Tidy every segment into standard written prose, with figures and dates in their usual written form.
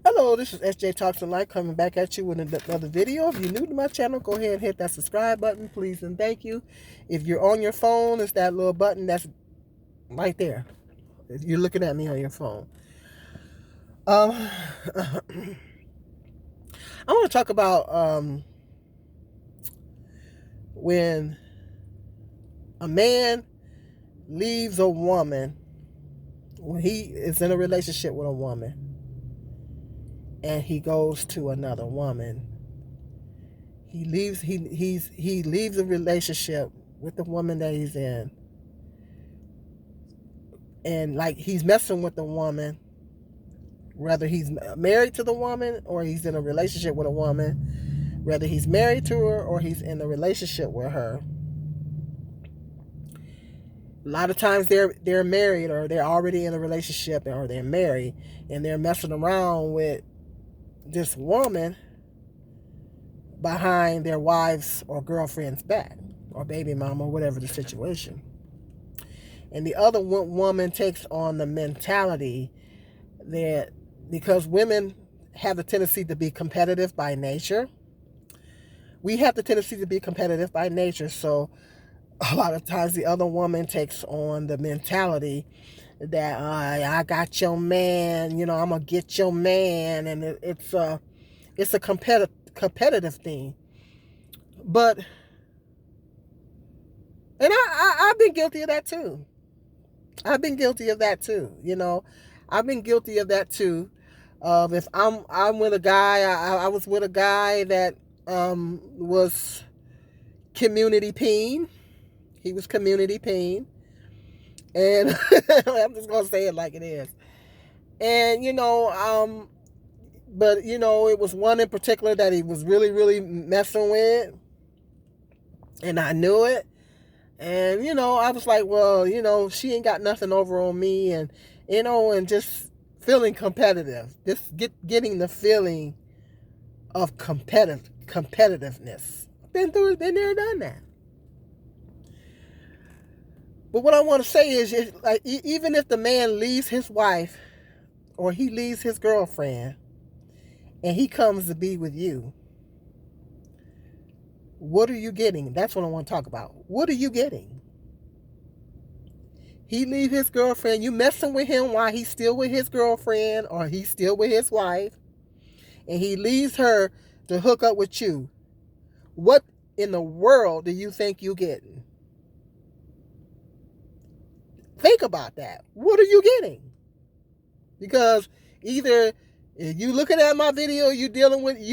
Hello, this is SJ Talks and Life coming back at you with another video. If you're new to my channel, go ahead and hit that subscribe button, please and thank you. If you're on your phone, it's that little button that's right there. If you're looking at me on your phone. I want to talk about when a man leaves a woman, when he is in a relationship with a woman, and he goes to another woman. He leaves a relationship with the woman that he's in. And like he's messing with the woman, whether he's married to the woman or he's in a relationship with a woman, whether he's married to her or he's in a relationship with her. A lot of times they're married or they're already in a relationship or they're married and they're messing around with this woman behind their wife's or girlfriend's back or baby mama or whatever the situation. And the other woman takes on the mentality that because women have the tendency to be competitive by nature, we have the tendency to be competitive by nature. So a lot of times the other woman takes on the mentality that I got your man, I'm gonna get your man, and it's a competitive thing. But and I've been guilty of that too. I've been guilty of that too. If I'm with a guy, I was with a guy that was community peen. He was community peen. And I'm just going to say it like it is. And, but, it was one in particular that he was really, really messing with. And I knew it. And, I was like, well, she ain't got nothing over on me. And, and just feeling competitive. Just getting the feeling of competitiveness. Been there, done that. But what I want to say is, like, even if the man leaves his wife or he leaves his girlfriend and he comes to be with you, what are you getting? That's what I want to talk about. What are you getting? He leave his girlfriend, you messing with him while he's still with his girlfriend or he's still with his wife, and he leaves her to hook up with you. What in the world do you think you're getting? Think about that. What are you getting? Because either if you looking at my video, you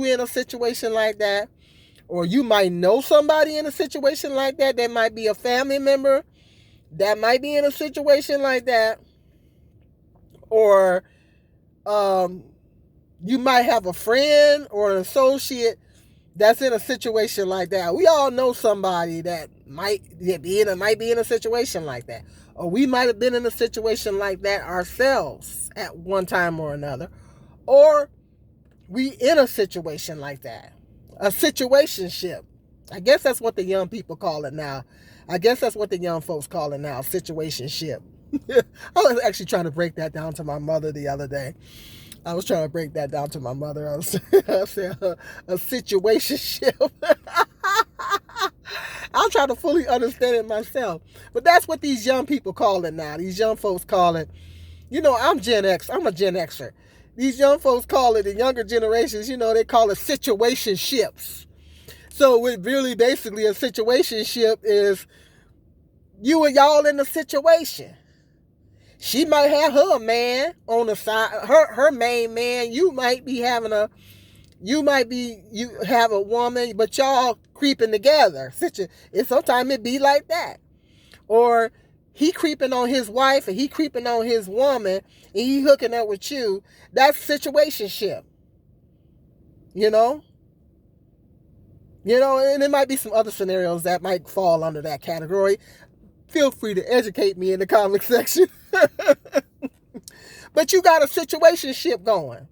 in a situation like that, or you might know somebody in a situation like that. That might be a family member that might be in a situation like that, or you might have a friend or an associate that's in a situation like that. We all know somebody that might be in a situation like that. Or we might have been in a situation like that ourselves at one time or another. Or we in a situation like that. A situationship. I guess that's what the young people call it now. I guess that's what the young folks call it now, situationship. I was actually trying to break that down to my mother the other day. I was trying to break that down to my mother. I said a situationship. I'm trying to fully understand it myself. But that's what these young people call it now. These young folks call it, I'm Gen X. I'm a Gen Xer. These young folks call it, the younger generations, they call it situationships. So it really basically a situationship is you and y'all in a situation. She might have her man on the side, her main man. You have a woman, but y'all creeping together. Sometimes it be like that. Or he creeping on his wife and he creeping on his woman and he hooking up with you. That's situationship. And there might be some other scenarios that might fall under that category. Feel free to educate me in the comment section. But you got a situationship going.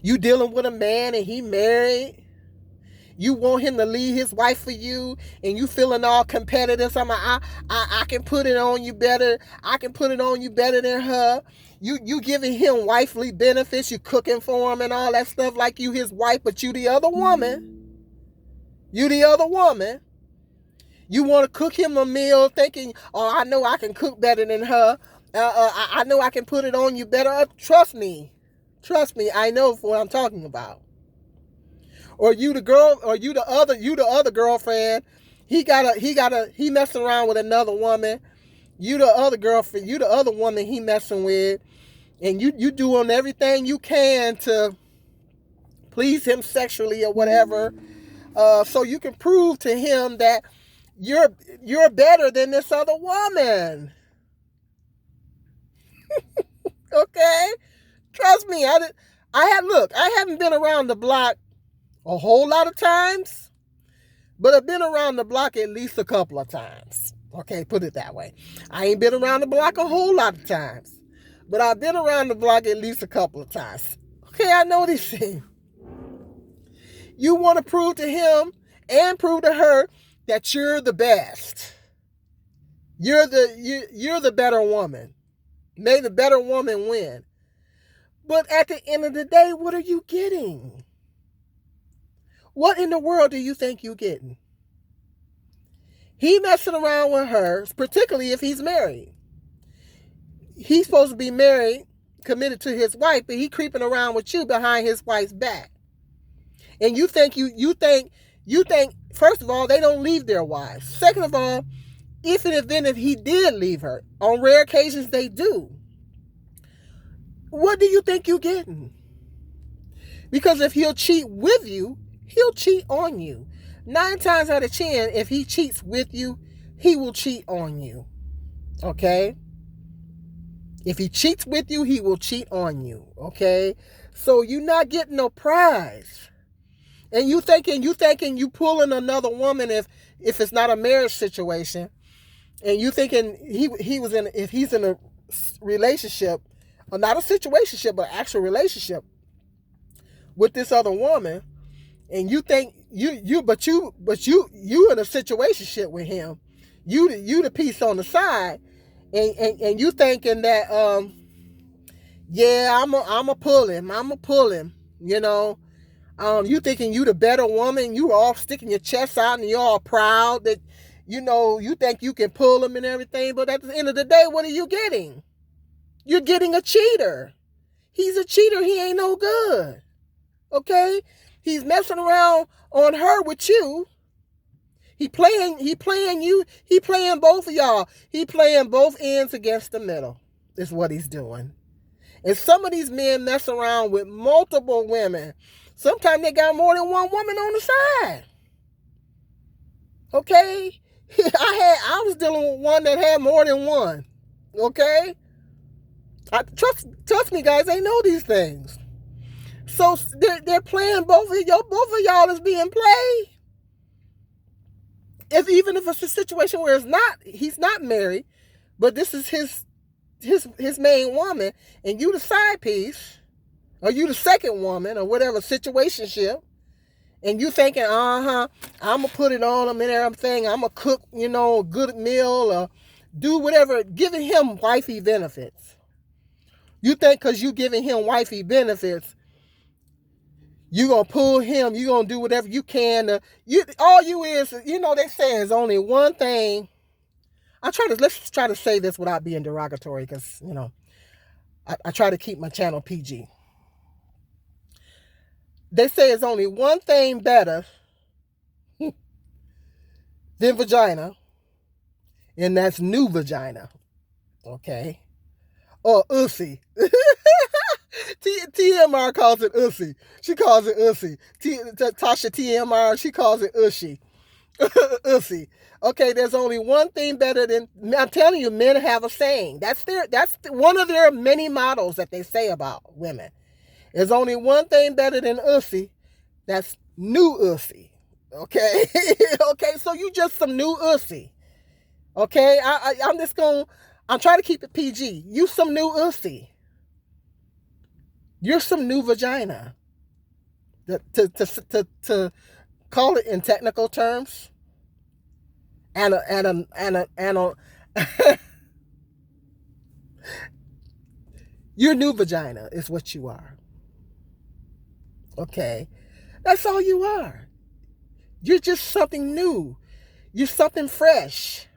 You dealing with a man and he married. You want him to leave his wife for you, and you feeling all competitive. So I can put it on you better. I can put it on you better than her. You giving him wifely benefits. You cooking for him and all that stuff like you his wife, but you the other woman. You the other woman. You want to cook him a meal thinking, oh, I know I can cook better than her. I know I can put it on you better. Trust me. Trust me. I know what I'm talking about. Or you the girl, or you the other girlfriend. He messing around with another woman. You the other girlfriend, you the other woman he messing with. And you doing everything you can to please him sexually or whatever. So you can prove to him that you're better than this other woman. Okay? Trust me, I haven't been around the block a whole lot of times, but I've been around the block at least a couple of times. Okay, put it that way. I ain't been around the block a whole lot of times, but I've been around the block at least a couple of times. Okay, I know these things. You want to prove to him and prove to her that you're the best. You're the better woman. May the better woman win. But at the end of the day, what are you getting? What in the world do you think you're getting? He messing around with her, particularly if he's married. He's supposed to be married, committed to his wife, but he creeping around with you behind his wife's back. And you think, first of all, they don't leave their wives. Second of all, if he did leave her, on rare occasions they do. What do you think you're getting? Because if he'll cheat with you, he'll cheat on you. 9 times out of 10, if he cheats with you, he will cheat on you. Okay? If he cheats with you, he will cheat on you. Okay? So you're not getting no prize. And you thinking you pulling another woman if it's not a marriage situation, and you thinking if he's in a relationship, or not a situationship, but actual relationship with this other woman, and you think you in a situationship with him, you the piece on the side, and you thinking that yeah, I'm a pull him, you know. You thinking you the better woman, you all sticking your chest out and you're all proud that, you know, you think you can pull him and everything, but at the end of the day, what are you getting? You're getting a cheater. He's a cheater, he ain't no good. Okay? He's messing around on her with you. He playing both of y'all. He playing both ends against the middle, is what he's doing. And some of these men mess around with multiple women. Sometimes they got more than one woman on the side. Okay? I was dealing with one that had more than one. Okay? Trust me, guys, they know these things. So they're playing both of y'all is being played. Even if it's a situation where he's not married, but this is his main woman, and you the side piece, or you the second woman, or whatever situationship, and you thinking, I'm gonna put it on him and everything, I'm gonna cook, a good meal, or do whatever, giving him wifey benefits. You think because you giving him wifey benefits, you gonna pull him, you gonna do whatever you can to, they say is only one thing. Let's try to say this without being derogatory, because, I try to keep my channel PG. They say it's only one thing better than vagina, and that's new vagina. Okay? Or ussy. TMR calls it ussy. She calls it ussy. Tasha TMR, she calls it ushy. Ussy. Okay, there's only one thing better than, I'm telling you, men have a saying. That's one of their many models that they say about women. There's only one thing better than ussy. That's new ussy. Okay? Okay, so you just some new ussy. Okay? I'm trying to keep it PG. You some new ussy. You're some new vagina. To call it in technical terms, and your new vagina is what you are. Okay? That's all you are. You're just something new. You're something fresh.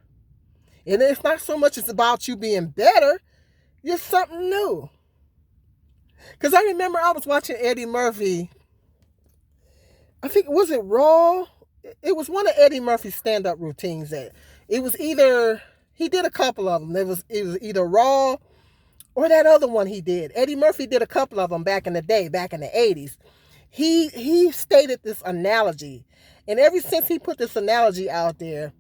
And it's not so much it's about you being better. You're something new. Because I remember I was watching Eddie Murphy. I think, was it Raw? It was one of Eddie Murphy's stand-up routines. That it was either, he did a couple of them. It was either Raw or that other one he did. Eddie Murphy did a couple of them back in the day, back in the 80s. He stated this analogy. And ever since he put this analogy out there,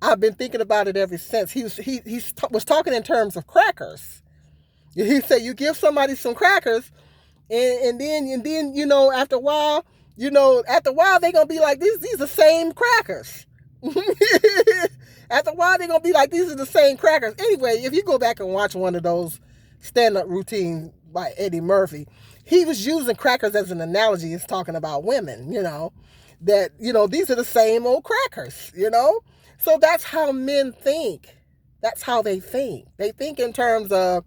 I've been thinking about it ever since. He was talking in terms of crackers. He said you give somebody some crackers, and then after a while they're gonna be like, these are the same crackers. After a while they're gonna be like, these are the same crackers. Anyway, if you go back and watch one of those stand-up routines by Eddie Murphy, he was using crackers as an analogy. He's talking about women, that these are the same old crackers, So that's how men think. That's how they think. They think in terms of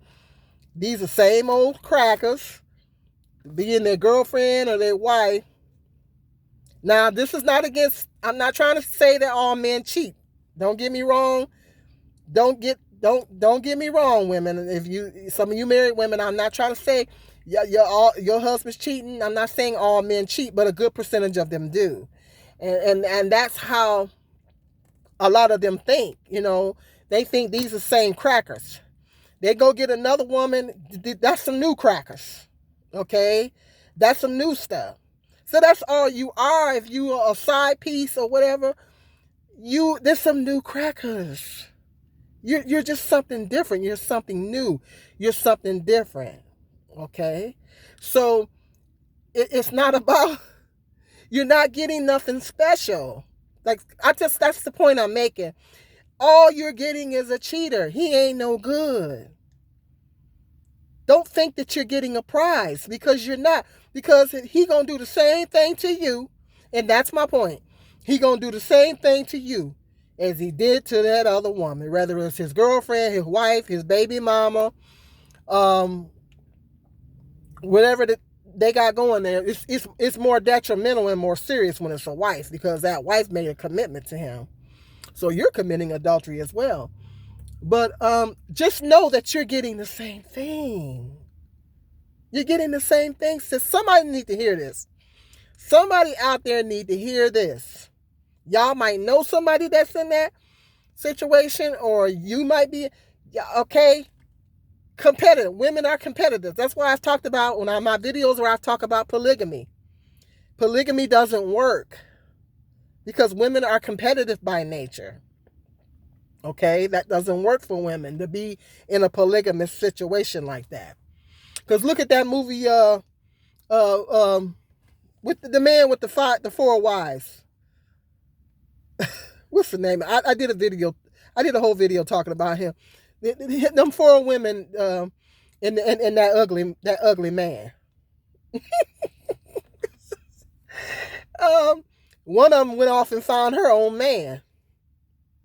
these are same old crackers, being their girlfriend or their wife. Now, this is not against, I'm not trying to say that all men cheat. Don't get me wrong. Don't get me wrong, women. Some of you married women, I'm not trying to say your husband's cheating. I'm not saying all men cheat, but a good percentage of them do. And that's how a lot of them think, They think these are the same crackers. They go get another woman, that's some new crackers, okay? That's some new stuff. So that's all you are. If you are a side piece or whatever, there's some new crackers. You're just something different. You're something new. You're something different, okay? So it's not about, you're not getting nothing special. That's the point I'm making. All you're getting is a cheater. He ain't no good. Don't think that you're getting a prize, because you're not. Because he gonna do the same thing to you, and that's my point. He gonna do the same thing to you as he did to that other woman, whether it's his girlfriend, his wife, his baby mama, whatever they got going there. It's more detrimental and more serious when it's a wife, because that wife made a commitment to him. So you're committing adultery as well. But just know that you're getting the same thing. You're getting the same thing. So somebody need to hear this. Somebody out there need to hear this. Y'all might know somebody that's in that situation, or you might be, okay, competitive. Women are competitive. That's why I've talked about, my videos where I've talked about polygamy. Polygamy doesn't work because women are competitive by nature. Okay, that doesn't work for women to be in a polygamous situation like that. Because look at that movie, with the man with the 4 wives. What's the name? I did a video. I did a whole video talking about him. Them 4 women in that ugly man. One of them went off and found her own man.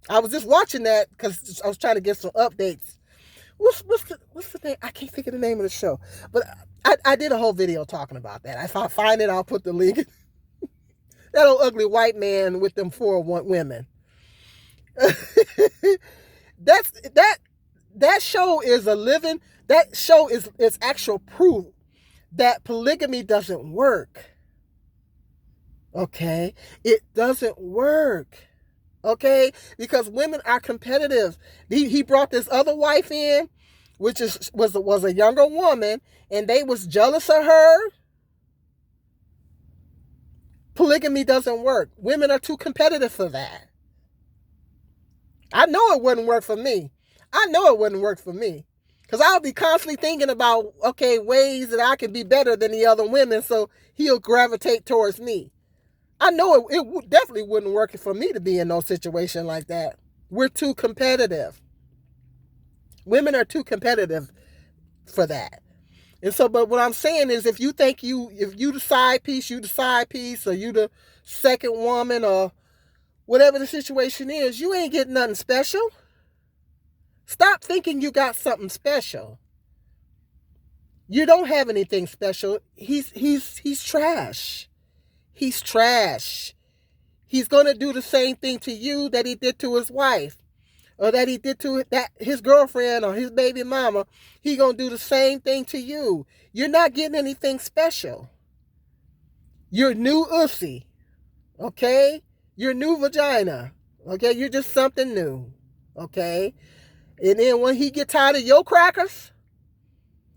I was just watching that because I was trying to get some updates. What's the name? I can't think of the name of the show. But I did a whole video talking about that. If I find it, I'll put the link. That old ugly white man with them 4 women. That show is a living. That show is actual proof that polygamy doesn't work. Okay, it doesn't work. Okay, because women are competitive. He brought this other wife in, which was a younger woman, and they was jealous of her. Polygamy doesn't work. Women are too competitive for that. I know it wouldn't work for me. Because I'll be constantly thinking about, okay, ways that I can be better than the other women, so he'll gravitate towards me. I know it definitely wouldn't work for me to be in no situation like that. We're too competitive. Women are too competitive for that. And so, but what I'm saying is, if you the side piece, or you the second woman, or whatever the situation is, you ain't getting nothing special. Stop thinking you got something special. You don't have anything special. He's trash. He's trash. He's going to do the same thing to you that he did to his wife, or that he did to his girlfriend or his baby mama. He going to do the same thing to you. You're not getting anything special. You're new ussy, okay? You're new vagina, okay? You're just something new, okay? And then when he get tired of your crackers,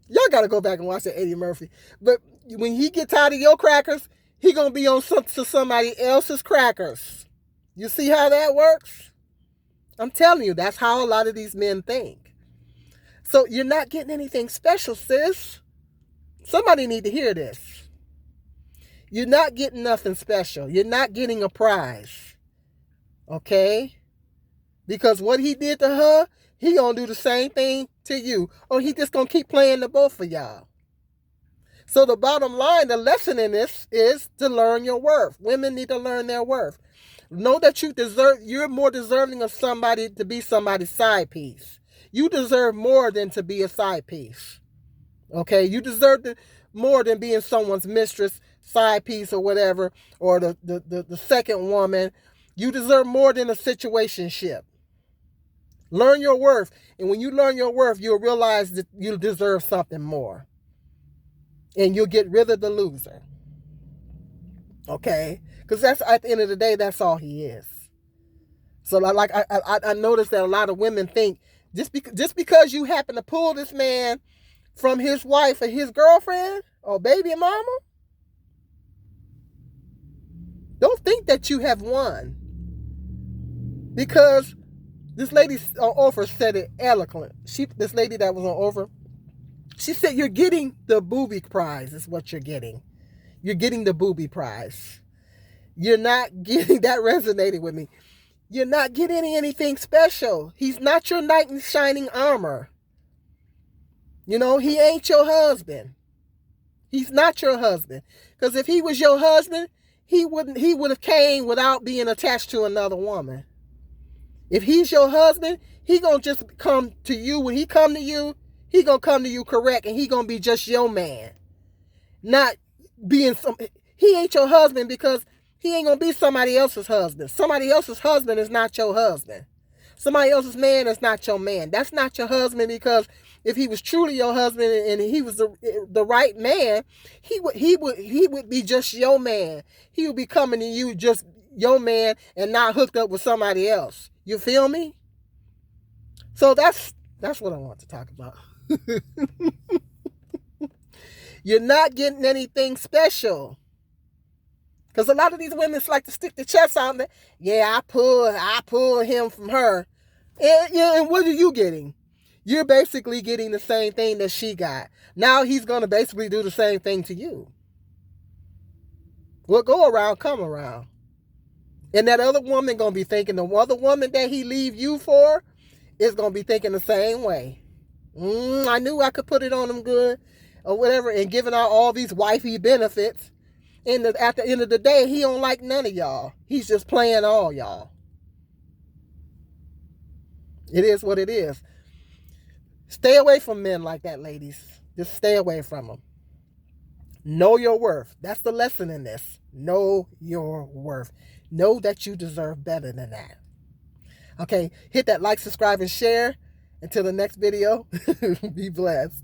y'all got to go back and watch that Eddie Murphy. But when he get tired of your crackers, he going to be on to somebody else's crackers. You see how that works? I'm telling you, that's how a lot of these men think. So you're not getting anything special, sis. Somebody need to hear this. You're not getting nothing special. You're not getting a prize. Okay? Because what he did to her, he gonna do the same thing to you. Or he just gonna keep playing the both of y'all. So the bottom line, the lesson in this is to learn your worth. Women need to learn their worth. Know that you're more deserving of somebody to be somebody's side piece. You deserve more than to be a side piece. Okay? You deserve more than being someone's mistress, side piece, or whatever, or the second woman. You deserve more than a situationship. Learn your worth. And when you learn your worth, you'll realize that you deserve something more. And you'll get rid of the loser. Okay? Because that's, at the end of the day, that's all he is. So like I noticed that a lot of women think just because you happen to pull this man from his wife or his girlfriend or baby mama, don't think that you have won. Because this lady on Oprah said it eloquent. This lady that was on Oprah, she said, you're getting the booby prize is what you're getting. You're getting the booby prize. You're not getting, that resonated with me. You're not getting anything special. He's not your knight in shining armor. You know, he ain't your husband. He's not your husband. Because if he was your husband, he would have came without being attached to another woman. If he's your husband, he gonna just come to you. When he come to you, he gonna come to you correct, and he gonna be just your man. Not being he ain't your husband because he ain't gonna be somebody else's husband. Somebody else's husband is not your husband. Somebody else's man is not your man. That's not your husband, because if he was truly your husband and he was the right man, he would be just your man. He would be coming to you just your man and not hooked up with somebody else. You feel me? So that's what I want to talk about. You're not getting anything special. Because a lot of these women like to stick their chest out and I pull him from her. And what are you getting? You're basically getting the same thing that she got. Now he's going to basically do the same thing to you. What go around, come around. And that other woman going to be thinking, the other woman that he leave you for is going to be thinking the same way. I knew I could put it on him good or whatever, and giving out all these wifey benefits. And at the end of the day, he don't like none of y'all. He's just playing all y'all. It is what it is. Stay away from men like that, ladies. Just stay away from them. Know your worth. That's the lesson in this. Know your worth. Know that you deserve better than that. Okay, hit that like, subscribe, and share. Until the next video, be blessed.